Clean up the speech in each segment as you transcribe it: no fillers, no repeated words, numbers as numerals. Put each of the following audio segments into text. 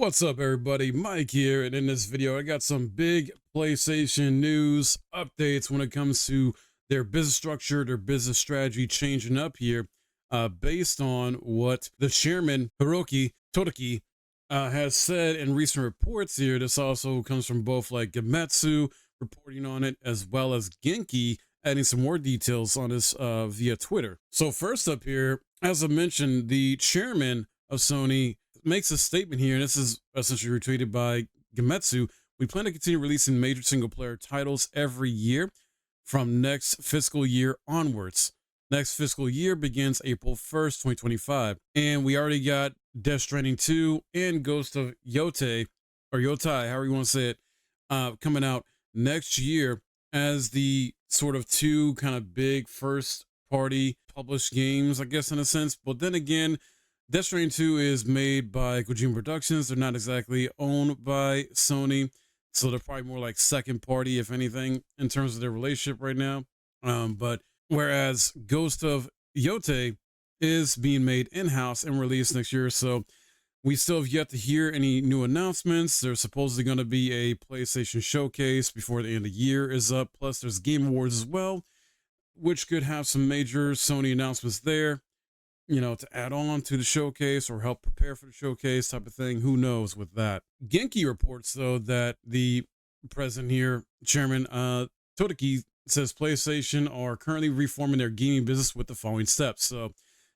What's up, everybody? Mike here, and in this video I got some big PlayStation news updates when it comes to their business structure, their business strategy changing up here, based on what the chairman Hiroki Todaki has said in recent reports here. This also comes from both like Gematsu reporting on it, as well as Genki adding some more details on this via Twitter. So first up here, as I mentioned, the chairman of Sony makes a statement here, and this is essentially retweeted by Gematsu. We plan to continue releasing major single player titles every year from next fiscal year onwards. Next fiscal year begins April 1st, 2025. And we already got Death Stranding 2 and Ghost of Yote, or Yotai, however you want to say it, coming out next year as the sort of two kind of big first party published games, I guess, in a sense. But then again, Death Stranding 2 is made by Kojima Productions. They're not exactly owned by Sony, so they're probably more like second party, if anything, in terms of their relationship right now. But whereas Ghost of Yote is being made in-house and released next year, so we still have yet to hear any new announcements. There's supposedly going to be a PlayStation showcase before the end of the year is up. Plus, there's Game Awards as well, which could have some major Sony announcements there, you know, to add on to the showcase or help prepare for the showcase type of thing. Who knows with that. Genki reports, though, that the president here, Chairman Todaki, says PlayStation are currently reforming their gaming business with the following steps. So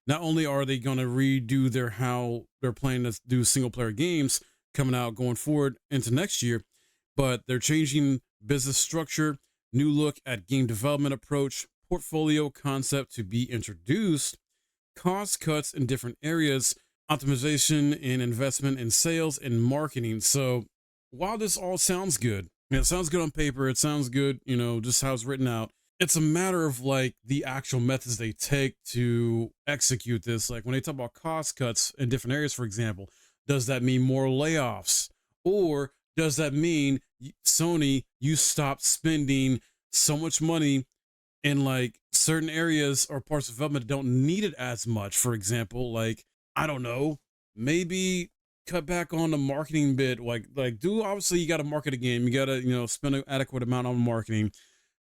not only are they going to redo how they're planning to do single player games coming out going forward into next year, but they're changing business structure, new look at game development approach, portfolio concept to be introduced, cost cuts in different areas, optimization and investment in sales and marketing. So while this all sounds good, it sounds good on paper, it sounds good, you know, just how it's written out, it's a matter of like the actual methods they take to execute this. Like when they talk about cost cuts in different areas, for example, does that mean more layoffs? Or does that mean Sony, you stop spending so much money in like certain areas or parts of development that don't need it as much? For example, like, I don't know, maybe cut back on the marketing bit. Like do, obviously you got to market a game, you got to, you know, spend an adequate amount on marketing,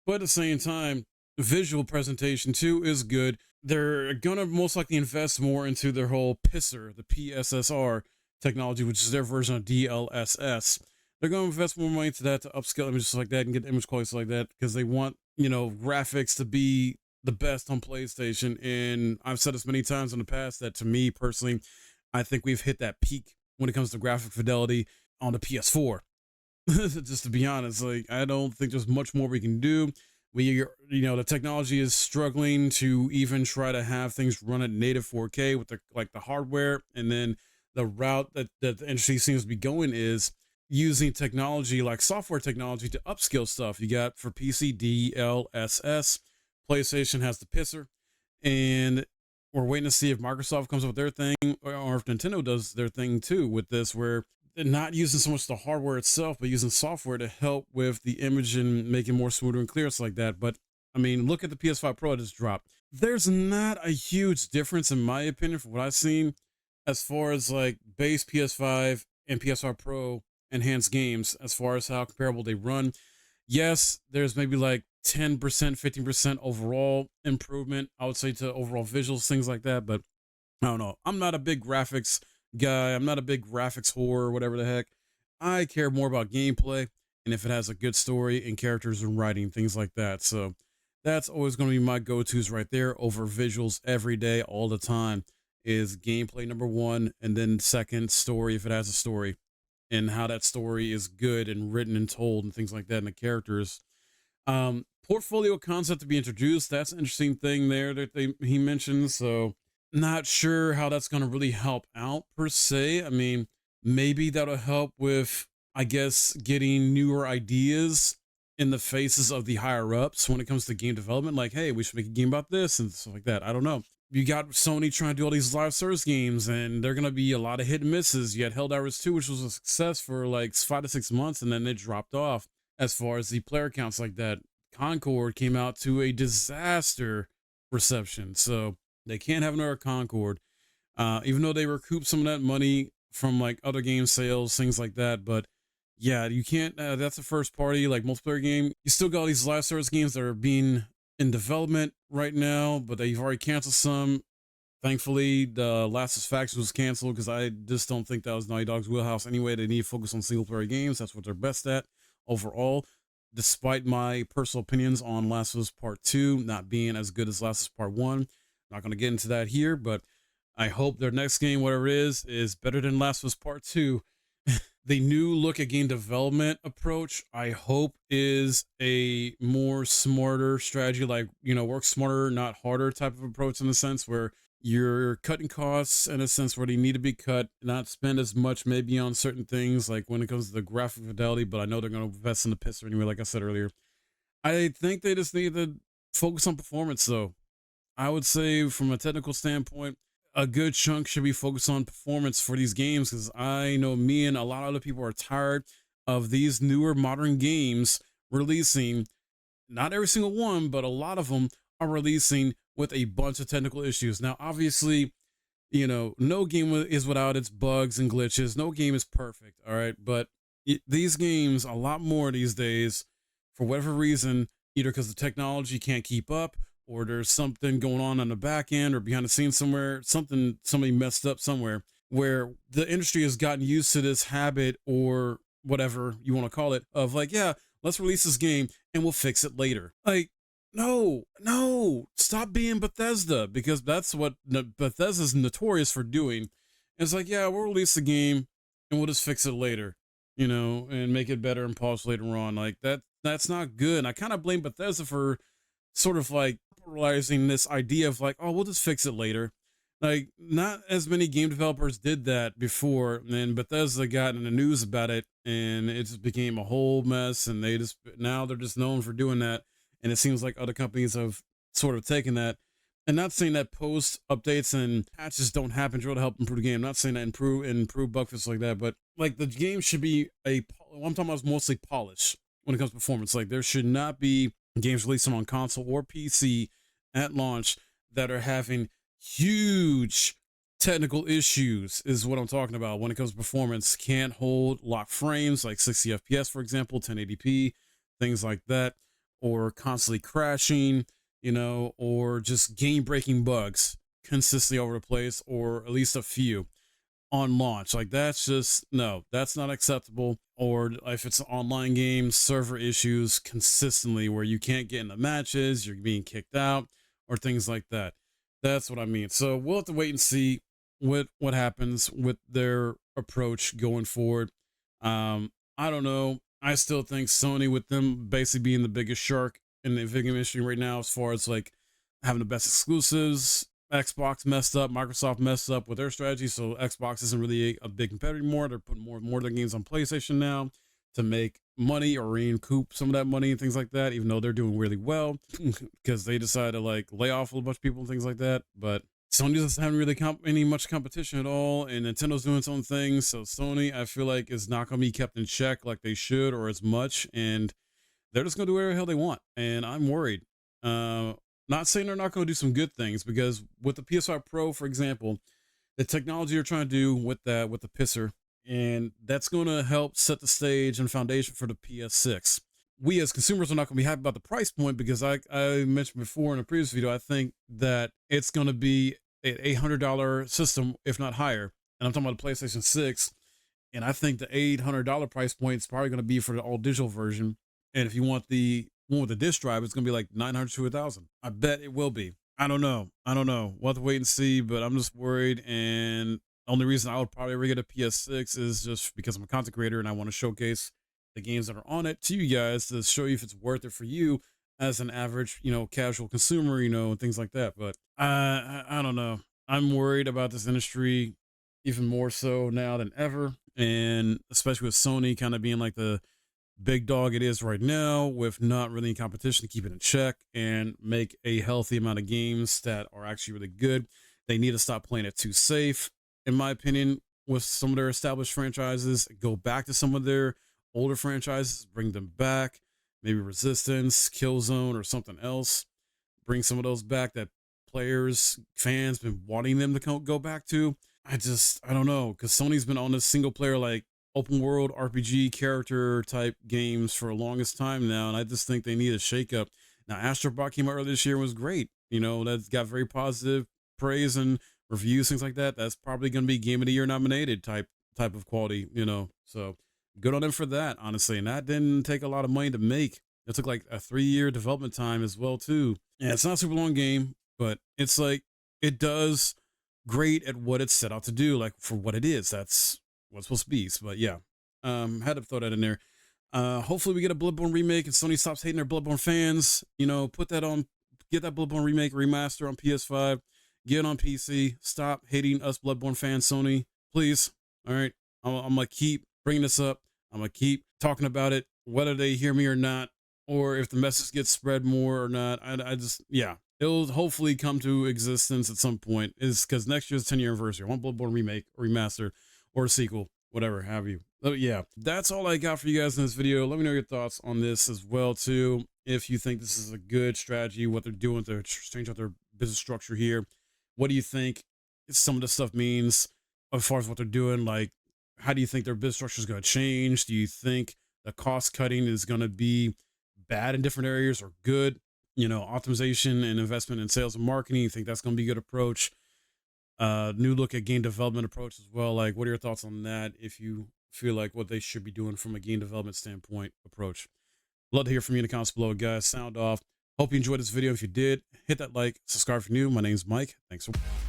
but at the same time, visual presentation too is good. They're gonna most likely invest more into their whole PSR, the PSSR technology, which is their version of DLSS. They're going to invest more money into that to upscale images like that and get image quality like that, because they want, you know, graphics to be the best on PlayStation. And I've said this many times in the past that, to me personally, I think we've hit that peak when it comes to graphic fidelity on the PS4. Just to be honest, like, I don't think there's much more we can do. You know, the technology is struggling to even try to have things run at native 4K with the hardware. And then the route that the industry seems to be going is using technology like software technology to upscale stuff. You got for PC DLSS, PlayStation has the PSR, and we're waiting to see if Microsoft comes up with their thing, or if Nintendo does their thing too with this, where they're not using so much the hardware itself, but using software to help with the image and make it more smoother and clear, like that. But I mean, look at the PS5 Pro that just dropped. There's not a huge difference, in my opinion, from what I've seen, as far as like base PS5 and PS5 Pro enhanced games, as far as how comparable they run. Yes, there's maybe like 10%, 15% overall improvement, I would say, to overall visuals, things like that. But I don't know. I'm not a big graphics guy. I'm not a big graphics whore or whatever the heck. I care more about gameplay and if it has a good story and characters and writing, things like that. So that's always going to be my go-tos right there over visuals every day, all the time, is gameplay number one, and then second, story, if it has a story, and how that story is good and written and told and things like that, and the characters. Portfolio concept to be introduced. That's an interesting thing there that he mentioned. So not sure how that's going to really help out per se. I mean, maybe that'll help with, I guess, getting newer ideas in the faces of the higher ups when it comes to game development. Like, hey, we should make a game about this and stuff like that. I don't know. You got Sony trying to do all these live service games, and they're going to be a lot of hit and misses. You had Helldivers 2, which was a success for like 5 to 6 months, and then it dropped off as far as the player counts like that. Concord came out to a disaster reception, so they can't have another Concord. Even though they recouped some of that money from like other game sales, things like that. But yeah, you can't. That's a first party like multiplayer game. You still got all these live service games that are being in development right now, but they've already canceled some. Thankfully, the Last of Us Faction was canceled because I just don't think that was Naughty Dog's wheelhouse anyway. They need to focus on single player games. That's what they're best at overall. Despite my personal opinions on Last of Us Part 2 not being as good as Last of Us Part 1. Not going to get into that here, but I hope their next game, whatever it is better than Last of Us Part 2. The new look at game development approach, I hope, is a more smarter strategy, like, work smarter, not harder type of approach, in the sense where you're cutting costs in a sense where they need to be cut, not spend as much maybe on certain things, like when it comes to the graphic fidelity, but I know they're going to invest in the pisser anyway, like I said earlier. I think they just need to focus on performance, though. I would say from a technical standpoint, a good chunk should be focused on performance for these games, because I know me and a lot of other people are tired of these newer modern games releasing. Not every single one, but a lot of them are releasing with a bunch of technical issues. Now, obviously, no game is without its bugs and glitches. No game is perfect, all right? But these games, a lot more these days, for whatever reason, either because the technology can't keep up, or there's something going on the back end or behind the scenes somewhere, somebody messed up somewhere, where the industry has gotten used to this habit, or whatever you want to call it, of like, yeah, let's release this game and we'll fix it later. Like, no, stop being Bethesda, because that's what Bethesda's notorious for doing. It's like, yeah, we'll release the game and we'll just fix it later, and make it better and polish later on. Like that's not good. And I kind of blame Bethesda for sort of like popularizing this idea of like, oh, we'll just fix it later. Like, not as many game developers did that before, and Bethesda got in the news about it, and it just became a whole mess. And now they're just known for doing that. And it seems like other companies have sort of taken that. And not saying that post updates and patches don't happen to help improve the game. Not saying that improve bug fixes like that, but like the game should be what I'm talking about is mostly polish when it comes to performance. Like, there should not be games released on console or PC at launch that are having huge technical issues, is what I'm talking about when it comes to performance. Can't hold lock frames like 60 FPS, for example, 1080p, things like that, or constantly crashing, or just game breaking bugs consistently over the place, or at least a few on launch. Like, that's just, no, that's not acceptable. Or if it's an online game, server issues consistently where you can't get into matches, you're being kicked out, or things like that. That's what I mean. So we'll have to wait and see what happens with their approach going forward. I don't know. I still think Sony, with them basically being the biggest shark in the video game industry right now, as far as like having the best exclusives, Xbox messed up, Microsoft messed up with their strategy, so Xbox isn't really a big competitor anymore. They're putting more of their games on PlayStation now to make money or recoup some of that money and things like that, even though they're doing really well because they decided to like lay off a bunch of people and things like that. But Sony doesn't have really any much competition at all, and Nintendo's doing its own thing. So Sony, I feel like, is not going to be kept in check like they should or as much, and they're just going to do whatever the hell they want. And I'm worried. Not saying they're not going to do some good things, because with the PS5 Pro, for example, the technology they're trying to do with the pisser, and that's going to help set the stage and foundation for the PS6. We as consumers are not going to be happy about the price point, because I mentioned before in a previous video, I think that it's going to be an $800 system, if not higher. And I'm talking about the PlayStation 6. And I think the $800 price point is probably going to be for the all digital version. And if you want the one with the disc drive, it's going to be like $900 to $1,000. I bet it will be. I don't know. We'll have to wait and see, but I'm just worried. And the only reason I would probably ever get a PS6 is just because I'm a content creator and I want to showcase the games that are on it to you guys, to show you if it's worth it for you as an average, casual consumer, and things like that. But I don't know. I'm worried about this industry even more so now than ever. And especially with Sony kind of being like the big dog it is right now, with not really in competition to keep it in check and make a healthy amount of games that are actually really good. They need to stop playing it too safe, in my opinion, with some of their established franchises. Go back to some of their older franchises, bring them back, maybe Resistance, Killzone, or something else. Bring some of those back that players, fans been wanting them to go back to. I don't know, because Sony's been on this single player, like open world RPG character type games for the longest time now, and I just think they need a shakeup. Now, Astro Bot came out earlier this year and was great. You know, that's got very positive praise and reviews, things like that. That's probably going to be Game of the Year nominated type of quality. You know, so good on them for that, honestly. And that didn't take a lot of money to make. It took like a 3-year development time as well too. And it's not a super long game, but it's like it does great at what it's set out to do, like for what it is. That's what it's supposed to be. But yeah, had to throw that in there. Hopefully we get a Bloodborne remake and Sony stops hating their Bloodborne fans. You know, put that on, get that Bloodborne remake remaster on PS5, get it on PC. Stop hating us Bloodborne fans, Sony, please. All right, I'm gonna keep bringing this up. I'm gonna keep talking about it, whether they hear me or not, or if the message gets spread more or not. I just, yeah, it'll hopefully come to existence at some point. Is because next year's 10-year anniversary. I want Bloodborne remake, or remaster, or a sequel, whatever have you. But yeah, that's all I got for you guys in this video. Let me know your thoughts on this as well too. If you think this is a good strategy, what they're doing, they're changing out their business structure here. What do you think some of the stuff means as far as what they're doing? Like, how do you think their business structure is going to change? Do you think the cost cutting is going to be bad in different areas or good? You know, optimization and investment in sales and marketing, you think that's going to be a good approach? New look at game development approach as well. Like, what are your thoughts on that? If you feel like what they should be doing from a game development standpoint approach, love to hear from you in the comments below, guys. Sound off. Hope you enjoyed this video. If you did, hit that like, subscribe if you're new. My name's Mike. Thanks for watching.